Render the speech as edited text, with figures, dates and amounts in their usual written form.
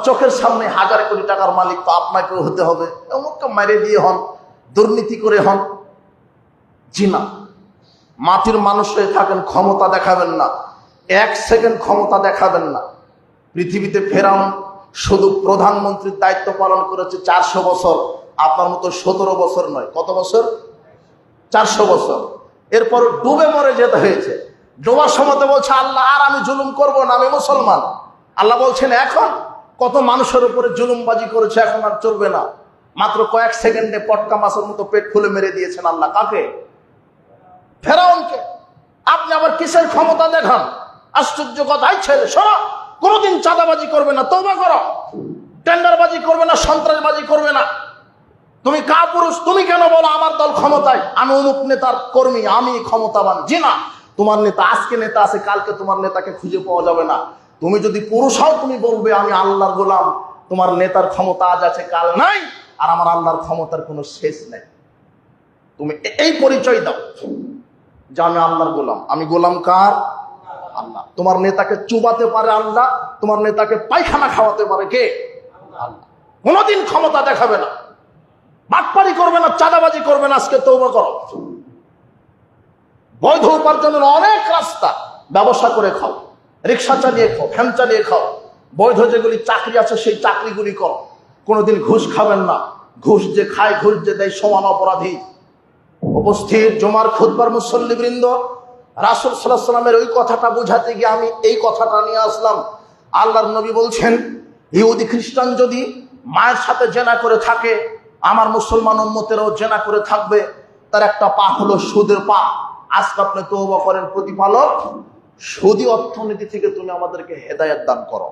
চোখের সামনে হাজার কোটি টাকার মালিক তো আপনাকেও হতে হবে, অমুককে মেরে দিয়ে হন, দুর্নীতি করে হন। জি না, মাটির মানুষ হয়ে থাকেন, ক্ষমতা দেখাবেন না, এক সেকেন্ড ক্ষমতা দেখাবেন না। পৃথিবীতে ফেরাউন শুধু প্রধানমন্ত্রীর দায়িত্ব পালন করেছে 400 বছর, আপনার মতো 17 বছর নয়। কত বছর? 400 বছর। এরপর ডুবে মরে যেতে হয়েছে। ডোবার সময় বলছে আল্লাহ আর আমি জুলুম করব না, আমি মুসলমান। আল্লাহ বলছেন এখন কত মানুষের উপরে জুলুমবাজি করেছে, এখন আর চলবে না। মাত্র কয়েক সেকেন্ডে পটকা মাছের মতো পেট খুলে মেরে দিয়েছেন আল্লাহ। কাকে? ফেরাউনকে। আপনি আবার কিসের ক্ষমতা দেখান? আশ্চর্য কথা। ছেলে শোনো, কোনোদিন চাঁদাবাজি করবে না, তওবা করো। টেন্ডারবাজি করবে না, সন্ত্রাসবাজি করবে না। তুমি কাপুরুষ, তুমি কেন বলো আমার দল ক্ষমতায়, আমি অমুক নেতার কর্মী, আমি ক্ষমতাবান? জি না, তোমার নেতা আজকে নেতা আছে, কালকে তোমার নেতাকে খুঁজে পাওয়া যাবে না। তুমি যদি পুরুষ হও তুমি বলবে আমি আল্লাহর গোলাম। তোমার নেতার ক্ষমতা আজ আছে কাল নাই, আর আমার আল্লাহর ক্ষমতার কোনো শেষ নেই। তুমি এই পরিচয় দাও যে আমি আল্লাহর গোলাম। আমি গোলাম কার? আল্লাহ। তোমার নেতাকে চুবাতে পারে আল্লাহ, তোমার নেতাকে পায়খানা খাওয়াতে পারে কে? আল্লাহ। কোনোদিন ক্ষমতা দেখাবে না, বাটপারি করবে না, চাঁদাবাজি করবে না। আজকে তওবা করো। বৈধ উপার্জনের অনেক রাস্তা, ব্যবসা করে খাও, রিক্সা চালিয়ে খাও, ভ্যান চালিয়ে খাও। বৈধ যেগুলি চাকরি আছে সেই চাকরিগুলি করো। কোনোদিন ঘুষ খাবেন না। ঘুষ যে খায়, ঘুষ যে দেয়, সমান অপরাধী। উপস্থিত জুমার খুতবার মুসল্লিবৃন্দ, রাসূল সাল্লাল্লাহু আলাইহি ওয়াসাল্লামের ওই কথাটা বুঝাতে গিয়ে আমি এই কথাটা নিয়ে আসলাম। আল্লাহর নবী বলছেন ইহুদি খ্রিস্টান যদি মায়ের সাথে জেনা করে থাকে, আমার মুসলমান উম্মতেরও জেনা করে থাকবে। তার একটা পা হলো সুদের পা। আজকে আপনি তওবা করেন, প্রতিপালক সুদী অর্থনীতি থেকে তুমি আমাদেরকে হেদায়েত দান করো।